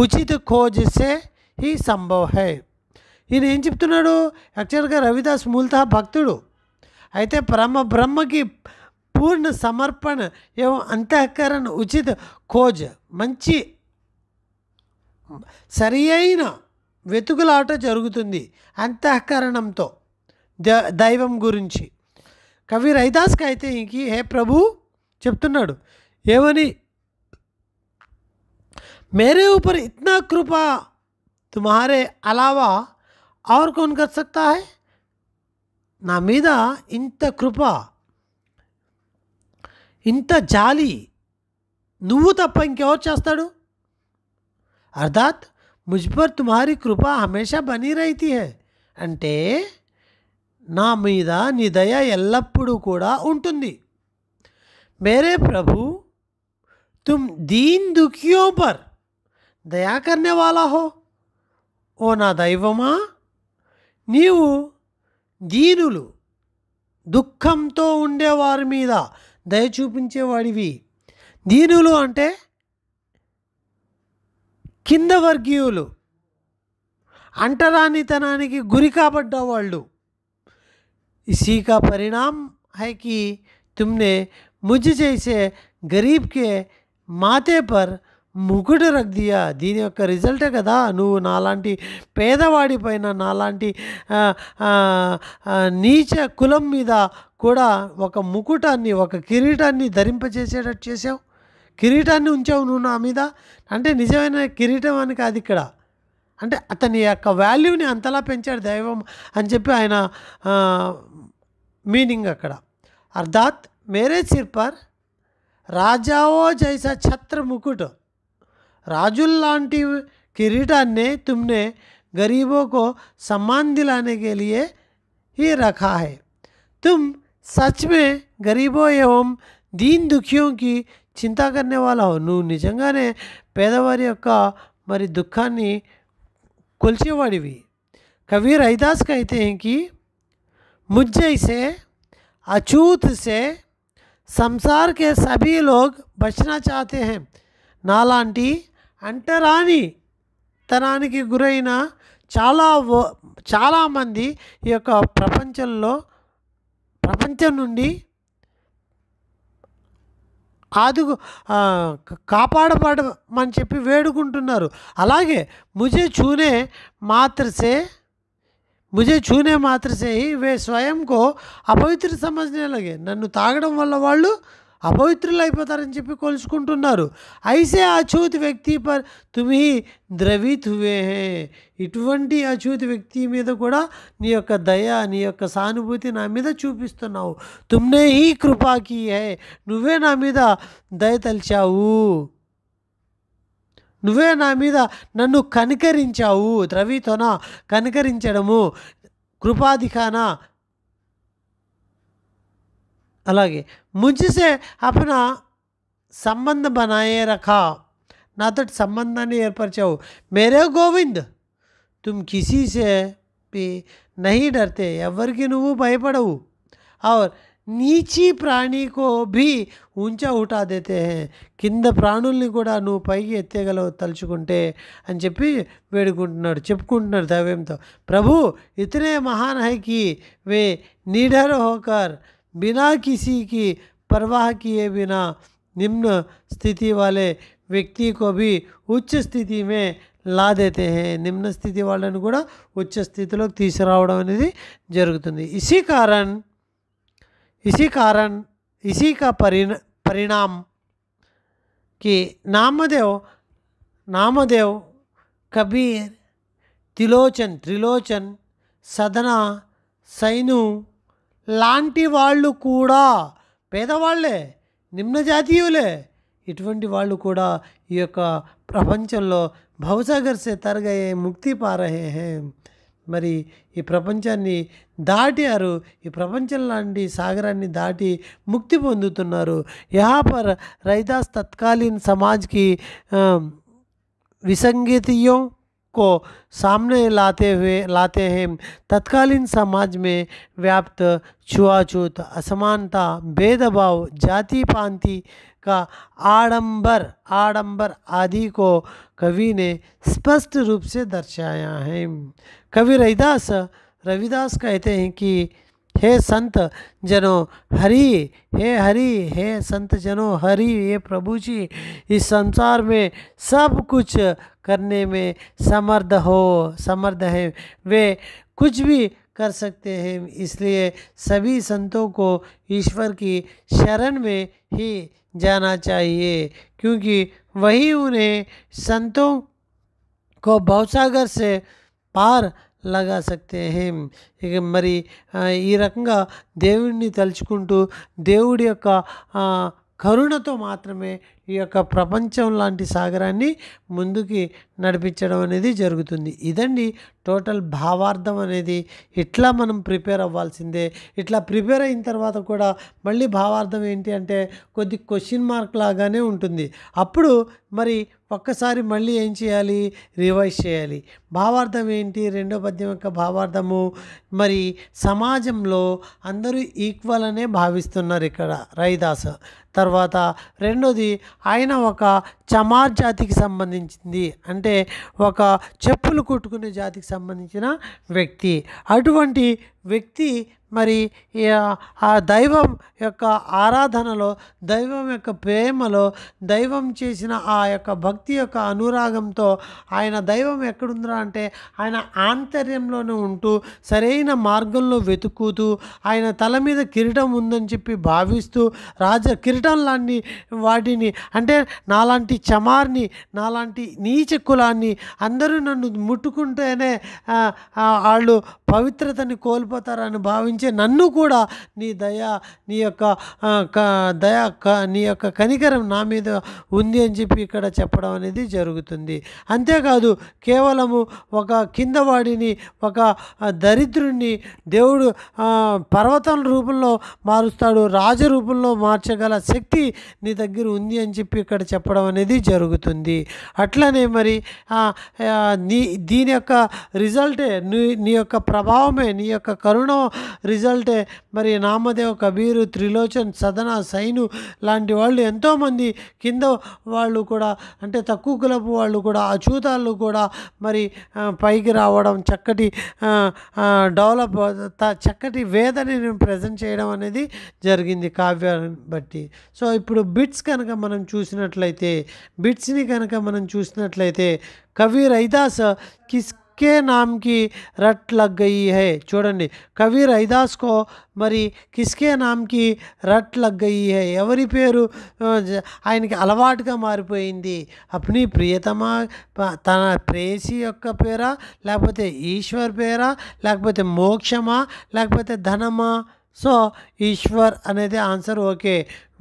उचित खोज से ही संभव है. ఈయన ఏం చెప్తున్నాడు? యాక్చువల్గా రవిదాస్ మూలతः భక్తుడు, అయితే పరమ బ్రహ్మకి పూర్ణ సమర్పణ ఏవం అంతఃకరణ ఉచిత ఖోజ్, మంచి సరి అయిన వెతుకులాట జరుగుతుంది అంతఃకరణంతో దైవం గురించి. కవి రవిదాస్కి అయితే ఇంకి హే ప్రభు చెప్తున్నాడు ఏమని, मेरे ऊपर इतना कृपा तुम्हारे अलावा और कौन कर सकता है. నా మీద ఇంత కృప, ఇంత జాలి నువ్వు తప్ప ఇంకెవరు చేస్తాడు. అర్థాత్ ముజ్ పర్ తుమ్హారీ కృపా హమేషా బనీ రహతీ హై, అంటే నా మీద నీ దయ ఎల్లప్పుడూ కూడా ఉంటుంది. మేరే ప్రభు తుమ్ దీన్ దుఖియోं पर దయా కర్నే వాలా హో. ఓ నా దైవమా, నీవు దీనులు దుఃఖంతో ఉండేవారి మీద దయ చూపించేవాడివి. దీనులు అంటే కింద వర్గీయులు, అంటరానితనానికి గురి కాబడ్డ వాళ్ళు. इसी का परिणाम है कि तुमने मुझ जैसे गरीब के माथे पर ముకుట రక్ దియా. దీని యొక్క రిజల్టే కదా నువ్వు నాలాంటి పేదవాడి పైన, నాలాంటి నీచ కులం మీద కూడా ఒక ముకుటాన్ని, ఒక కిరీటాన్ని ధరింపజేసేటట్టు చేసావు. కిరీటాన్ని ఉంచావు నువ్వు నా మీద. అంటే నిజమైన కిరీటం అని కాదు ఇక్కడ, అంటే అతని యొక్క వాల్యూని అంతలా పెంచాడు దైవం అని చెప్పి ఆయన మీనింగ్ అక్కడ. అర్థాత్ మేరే సిర్ పర్ రాజావో జైసా ఛత్ర ముకుట్, రాజుల్లాంటి కిరీటాన్ని तुमने गरीबों को सम्मान दिलाने के लिए ही रखा है। तुम सच में गरीबों एवं दीन दुखियों की చింతా करने वाला हो। నువ్వు నిజంగానే పేదవారి యొక్క మరి దుఃఖాన్ని కొలిచేవాడివి। कवि रैदास कहते हैं कि मुझ जैसे अछूत से संसार के सभी लोग बचना चाहते हैं। నాలాంటి అంటరాని తనానికి గురైన చాలామంది ఈ యొక్క ప్రపంచం నుండి కాపాడబడమని చెప్పి వేడుకుంటున్నారు। అలాగే मुझे छूने मात्र से ही वे स्वयं को अपवित्र समझने लगे। నన్ను తాగడం వల్ల వాళ్ళు అపవిత్రులు అయిపోతారని చెప్పి కొలుసుకుంటున్నారు। ఐసే అఛూత్ వ్యక్తి పర్ తుమ్ హీ ద్రవిత్ హువే హే, ఇటువంటి అఛూత్ వ్యక్తి మీద కూడా నీ యొక్క దయ, నీ యొక్క సానుభూతి నా మీద చూపిస్తున్నావు। తుమ్నే హీ కృపా కీ హై, నువ్వే నా మీద దయ తలిచావు, నువ్వే నా మీద నన్ను కనికరించావు। ద్రవితోనా కనికరించడము, కృపాధికానా। అలాగే ముझसे अपना సంబంధ बनाए रखा, నాతో సంబంధాన్ని ఏర్పరిచావు। మేరే గోవింద్ तुम किसी से भी नहीं डरते, ఎవరికి నువ్వు భయపడవు। और నీచి ప్రాణి కో భీ ఊంచా ఉఠా దేతే హై, కింద ప్రాణుల్ని కూడా నువ్వు పైకి ఎత్తేగలవు తలుచుకుంటే అని చెప్పి చెప్పుకుంటున్నాడు దైవంతో। ప్రభు ఇతనే మహాన్ హై కి వే निडर होकर बिना किसी की परवाह किए बिना निम्न स्थिति वाले व्यक्ति को भी उच्च स्थिति में ला देते हैं। निम्न स्थिति వాళ్ళని కూడా ఉच्च స్థితిలోకి తీసుకురావడం అనేది జరుగుతుంది। इसी का परिणाम कि नामदेव कबीर त्रिलोचन सदना సైను లాంటి వాళ్ళు కూడా పేదవాళ్ళే, నిమ్న జాతీయులే, ఇటువంటి వాళ్ళు కూడా ఈ యొక్క ప్రపంచంలో భవసాగర్ సే తరగయే ముక్తి పారహే హే, మరి ఈ ప్రపంచాన్ని దాటారు, ఈ ప్రపంచం లాంటి సాగరాన్ని దాటి ముక్తి పొందుతున్నారు। यहाँ पर रैदास तत्कालीन समाज की विसंगतियों को सामने लाते हैं। तत्कालीन समाज में व्याप्त छुआछूत, असमानता, भेदभाव, जाति पांति का आडंबर आदि को कवि ने स्पष्ट रूप से दर्शाया है। कवि रविदास कहते हैं कि हे संत जनों हरि, हे संत जनों हरि, हे प्रभु जी इस संसार में सब कुछ करने में समर्थ है, वे कुछ भी कर सकते हैं। इसलिए सभी संतों को ईश्वर की शरण में ही जाना चाहिए, क्योंकि वही उन्हें संतों को भवसागर से पार लगा सकते हैं। ఇక మరి ఈ రకంగా దేవుడిని తలుచుకుంటూ దేవుడి యొక్క కరుణతో మాత్రమే ఈ యొక్క ప్రపంచం లాంటి సాగరాన్ని ముందుకి నడిపించడం అనేది జరుగుతుంది। ఇదండి టోటల్ భావార్థం అనేది। ఇట్లా మనం ప్రిపేర్ అవ్వాల్సిందే। ఇట్లా ప్రిపేర్ అయిన తర్వాత కూడా మళ్ళీ భావార్థం ఏంటి అంటే కొద్ది క్వశ్చన్ మార్క్ లాగానే ఉంటుంది। అప్పుడు మరి ఒక్కసారి మళ్ళీ ఏం చేయాలి, రివైజ్ చేయాలి। భావార్థం ఏంటి, రెండో పద్యం యొక్క భావార్థము, మరి సమాజంలో అందరూ ఈక్వల్ అనే భావిస్తున్నారు ఇక్కడ రైదాస్। తర్వాత రెండోది ఆయన ఒక చమార్ జాతికి సంబంధించింది, అంటే ఒక చెప్పులు కుట్టుకునే జాతికి సంబంధించిన వ్యక్తి। అటువంటి వ్యక్తి మరి ఆ దైవం యొక్క ఆరాధనలో, దైవం యొక్క ప్రేమలో, దైవం చేసిన ఆ యొక్క భక్తి యొక్క అనురాగంతో ఆయన దైవం ఎక్కడుందిరా అంటే ఆయన ఆంతర్యంలోనే ఉంటూ సరైన మార్గంలో వెతుకుతూ ఆయన తల మీద కిరీటం ఉందని చెప్పి భావిస్తూ కిరీటం లాంటి వాటిని, అంటే నాలాంటి చమార్ని, నాలాంటి నీచ కులాన్ని అందరూ నన్ను ముట్టుకుంటేనే వాళ్ళు పవిత్రతని కోల్పోతారని భావించే నన్ను కూడా నీ దయ, నీ యొక్క దయ, నీ యొక్క కనికరం నా మీద ఉంది అని చెప్పి ఇక్కడ చెప్పడం అనేది జరుగుతుంది. అంతేకాదు కేవలము ఒక కిందవాడిని, ఒక దరిద్రుణ్ణి దేవుడు పర్వతం రూపంలో మారుస్తాడు, రాజ రూపంలో మార్చగల శక్తి నీ దగ్గర ఉంది అని చెప్పి ఇక్కడ చెప్పడం అనేది జరుగుతుంది. అట్లనే మరి దీని యొక్క రిజల్టే నీ యొక్క ప్రభావమే, నీ యొక్క కరుణ రిజల్టే మరి నామదేవ్, కబీరు, త్రిలోచన్, సదన, సైను లాంటి వాళ్ళు ఎంతోమంది కింద వాళ్ళు కూడా, అంటే తక్కువ కులపు వాళ్ళు కూడా, అచూతాళ్ళు కూడా మరి పైకి రావడం, చక్కటి డెవలప్, చక్కటి వేదని నేను ప్రజెంట్ చేయడం అనేది జరిగింది కావ్యాన్ని బట్టి. సో ఇప్పుడు బిట్స్ కనుక మనం చూసినట్లయితే, బిట్స్ని కనుక మనం చూసినట్లయితే కవి రవిదాస్ किसके नाम की रट लग गई है. చూడండి, కవి రవిదాస్ కో మరి కిస్కే నామ్కి రట్ లగ్ గయి హై, ఎవరి పేరు ఆయనకి అలవాటుగా మారిపోయింది. అప్ని ప్రియతమా, తన ప్రేయసి యొక్క పేరా, లేకపోతే ఈశ్వర్ పేరా, లేకపోతే మోక్షమా, లేకపోతే ధనమా. సో ईश्वर అనేది answer. Okay,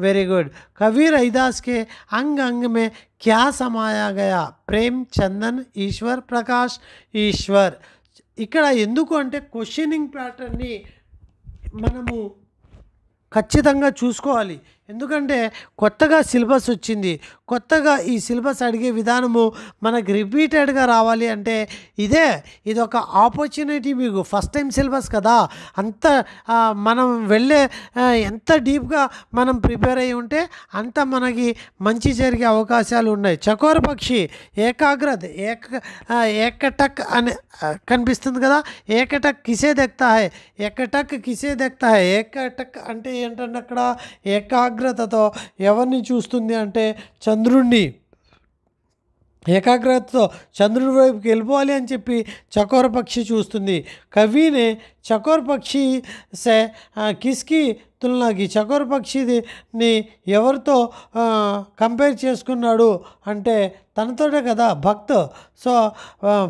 very good. Kabir Ravidas के अंग अंग में क्या समाया गया. प्रेम, चंदन, ईश्वर, प्रकाश, ईश्वर. ఇక్కడ ఎందుకు అంటే క్వశ్చనింగ్ ప్యాటర్న్ని మనము ఖచ్చితంగా చూసుకోవాలి. ఎందుకంటే కొత్తగా సిలబస్ వచ్చింది, కొత్తగా ఈ సిలబస్ అడిగే విధానము మనకు రిపీటెడ్గా రావాలి అంటే ఇది ఒక ఆపర్చునిటీ. మీకు ఫస్ట్ టైం సిలబస్ కదా, అంత మనం వెళ్ళే ఎంత డీప్గా మనం ప్రిపేర్ అయ్యి ఉంటే అంత మనకి మంచి జరిగే అవకాశాలు ఉన్నాయి. చకోర పక్షి ఏకాగ్రత ఏకటక్ అని కనిపిస్తుంది కదా, ఏకటక్ కిసే దెక్తా హై, ఏకటక్ కిసే దెక్తా హై. ఏకటక్ అంటే ఏంటంటే అక్కడ ఏకాగ్రతతో ఎవరిని చూస్తుంది అంటే చంద్రుణ్ణి. ఏకాగ్రతతో చంద్రుడి వైపుకి వెళ్ళిపోవాలి అని చెప్పి చకోర పక్షి చూస్తుంది. కవినే చకోర పక్షి సే కిస్కి తులనాకి, చకోర పక్షిని ఎవరితో కంపేర్ చేసుకున్నాడు అంటే తనతోటే కదా, భక్త్. సో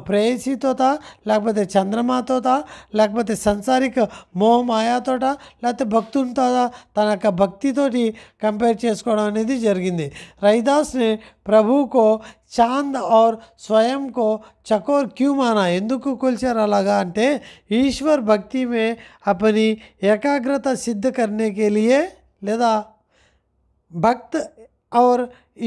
ప్రేయసితోతా, లేకపోతే చంద్రమాతోతా, లేకపోతే సంసారిక మోహమాయాతోట, లేకపోతే భక్తునితో, తన యొక్క భక్తితోటి కంపేర్ చేసుకోవడం అనేది జరిగింది. రవిదాస్ని ప్రభువుకో చాంద్ और स्वयं को चकोर क्यों माना. ఎందుకు కొలిచారు అలాగా అంటే ఈశ్వర్ భక్తి में अपनी एकाग्रता सिद्ध करने के लिए, లేదా भक्त और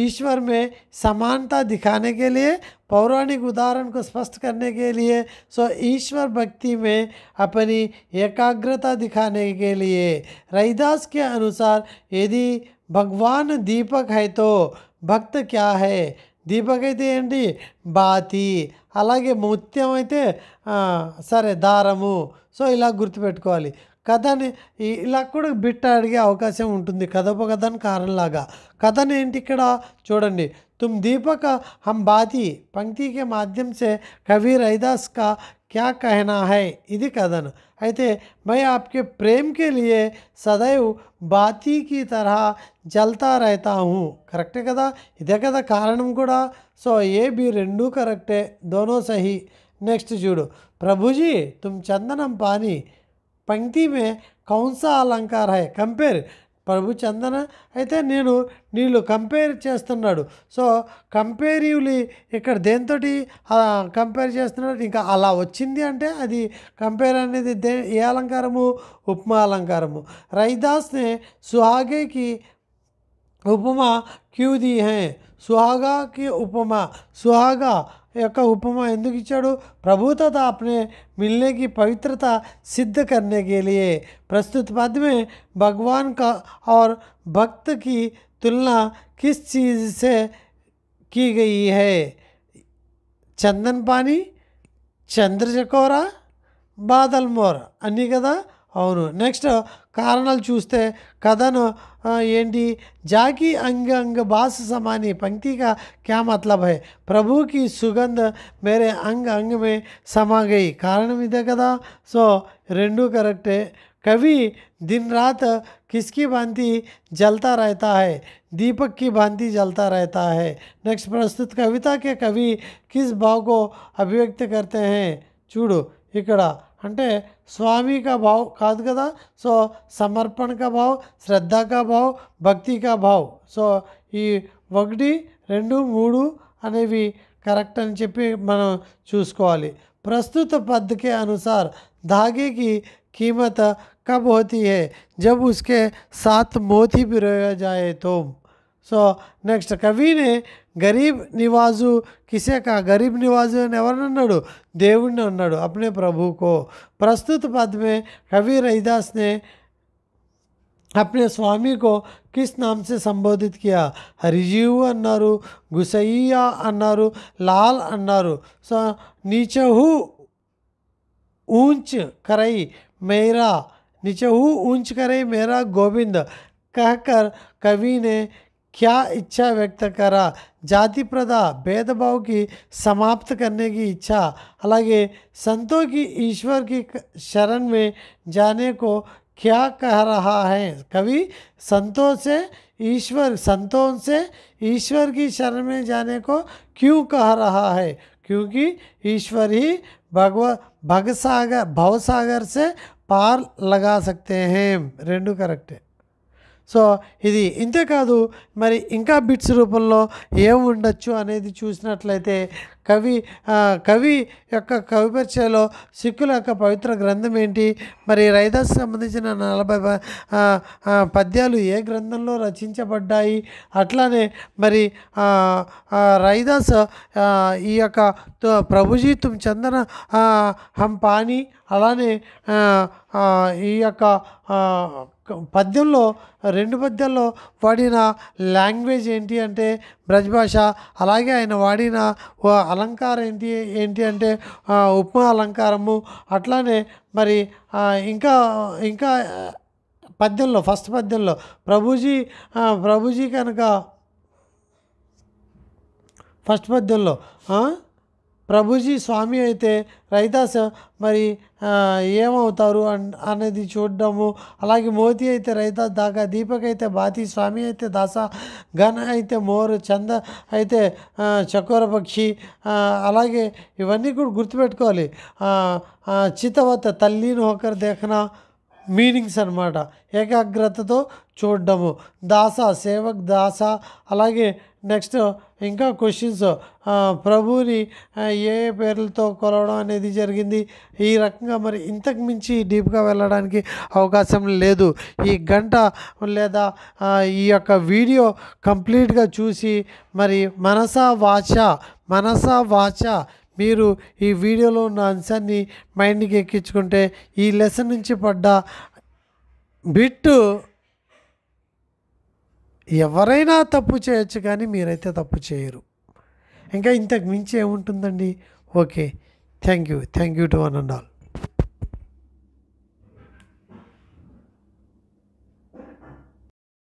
ईश्वर में समानता दिखाने के लिए, पौराणिक उदाहरण को स्पष्ट करने के लिए. सो ईश्वर भक्ति में अपनी एकाग्रता दिखाने के लिए. रविदास के अनुसार यदि भगवान दीपक है तो भक्त क्या है. దీపక్ అయితే ఏంటి, బాతి. అలాగే ముత్యం అయితే సరే దారము. సో ఇలా గుర్తుపెట్టుకోవాలి. కథని ఇలా కూడా బిట్ అడిగే అవకాశం ఉంటుంది, కథోపకథన్ కారణంలాగా. కథను ఏంటి ఇక్కడ చూడండి. तुम दीपक हम बाती पंक्ति के माध्यम से कवि रविदास का क्या कहना है. ఇది కథను. అయితే मैं आपके प्रेम के लिए सदैव बाती की तरह जलता रहता हूँ. కరెక్టే కదా, ఇదే కదా కారణం కూడా. సో ఏ బి రెండు కరెక్టే, दोनों सही. नेक्स्ट చూడు, प्रभुजी तुम चंदनम पानी पंक्ति में कौन सा अलंकार है. कंपेयर. ప్రభు చందన అయితే నేను నీళ్ళు కంపేర్ చేస్తున్నాడు. సో కంపేరివ్లీ ఇక్కడ దేంతోటి కంపేర్ చేస్తున్నాడు. ఇంకా అలా వచ్చింది అంటే అది కంపేర్ అనేది ఏ అలంకారము, ఉపమా అలంకారము. రవిదాస్నే సుహాగేకి ఉపమా క్యూ दी है. సుహాగాకి ఉపమా, సుహాగా యొక్క ఉపమా ఎందుకు ఇచ్చాడు. प्रभुता अपने मिलने की पवित्रता सिद्ध करने के लिए. प्रस्तुत पद में भगवान का और भक्त की तुलना किस चीज़ से की गई है. चंदन पानी, चंद्र चकोरा, बादल मोर అన్నీ కదా. అవును. నెక్స్ట్ కారణాలు చూస్తే కథను ఏంటి, जाकी अंग अंग बास समानी पंक्ति का क्या मतलब है. प्रभु की सुगंध मेरे अंग अंग में समा गई. కారణం ఇదే కదా. సో రెండు కరెక్టే. कवि दिन रात किसकी भांति जलता रहता है. दीपक की भांति जलता रहता है। नेक्स्ट, प्रस्तुत कविता के कवि किस भाव को अभिव्यक्त करते हैं? చూడు ఇక్కడ అంటే స్వామి కా భావ్ కాదు కదా, సో సమర్పణ కా భావ్, శ్రద్ధ కా భావ్, భక్తి కా భావ్. సో ఈ 1, 2, 3 అనేవి కరెక్ట్ అని చెప్పి మనం చూసుకోవాలి. प्रस्तुत पद के अनुसार धागे की कीमत कब होती है? जब उसके साथ मोती पिरोया जाए तो. సో నెక్స్ట్, కవినే గరీబ్ నివాజు కిసే కా? గరీబ్ నివాజు అని ఎవరన్నాడు? దేవుడిని అన్నాడు, అప్నే ప్రభుకో. ప్రస్తుత పద్ మే కవి रैदास ने अपने स्वामी को किस नाम से संबोधित किया? हरिजीव అన్నారు, గుసయ్య అన్నారు, లాల్ అన్నారు. సో नीचहु ऊंच करई मेरा, नीचहु ऊंच करई मेरा गोविंद कहकर कवि ने क्या इच्छा व्यक्त करा? जाति प्रथा भेदभाव की समाप्त करने की इच्छा. అలాగే संतों की ईश्वर की शरण में जाने को क्या कह रहा है? कवि संतों से ईश्वर की शरण में जाने को क्यों कह रहा है? क्योंकि ईश्वर ही भवसागर से पार लगा सकते हैं. 2 करेक्ट. సో ఇది ఇంతే కాదు, మరి ఇంకా బిట్స్ రూపంలో ఏం ఉండొచ్చు అనేది చూసినట్లయితే కవి యొక్క కవి పరిచయలో సిక్కుల యొక్క పవిత్ర గ్రంథం ఏంటి, మరి రైదాస్ సంబంధించిన 40 పద్యాలు ఏ గ్రంథంలో రచించబడ్డాయి, అట్లానే మరి రైదాస్ ఈ యొక్క ప్రభుజీ తుమ్ చందన హం పానీ, అలానే ఈ యొక్క పద్యంలో 2 పద్యాల్లో వాడిన లాంగ్వేజ్ ఏంటి అంటే బ్రజ్ భాష. అలాగే ఆయన వాడిన అలంకారం ఏంటి అంటే ఉపమా అలంకారము. అట్లానే మరి ఇంకా పద్యంలో ఫస్ట్ పద్యంలో ప్రభుజీ కనుక ఫస్ట్ పద్యంలో ప్రభుజీ స్వామి అయితే రైదాస్ మరి ఏమవుతారు అనేది చూడడము. అలాగే మోతి అయితే రైదాస్ దాకా, దీపక్ అయితే బాతి, స్వామి అయితే దాసా, గణ అయితే మోర్, చంద అయితే చకోర పక్షి. అలాగే ఇవన్నీ కూడా గుర్తుపెట్టుకోవాలి. చితవత్ తల్లీన్ హోకర్ దేఖనా మీనింగ్స్ అనమాట, ఏకాగ్రతతో చూడడము. దాస సేవక్ దాస. అలాగే నెక్స్ట్ ఇంకా క్వశ్చన్స్, ప్రభువుని ఏ పేర్లతో కొలవడం అనేది జరిగింది. ఈ రకంగా మరి ఇంతకు మించి డీప్గా వెళ్ళడానికి అవకాశం లేదు. ఈ గంట లేదా ఈ యొక్క వీడియో కంప్లీట్గా చూసి మరి మనసా వాచ మీరు ఈ వీడియోలో ఉన్న అంశాన్ని మైండ్కి ఎక్కించుకుంటే ఈ లెసన్ నుంచి పడ్డ బిట్టు ఎవరైనా తప్పు చేయొచ్చు, కానీ మీరైతే తప్పు చేయరు. ఇంకా ఇంతకు మించి ఏముంటుందండి. Okay, thank you to one and all.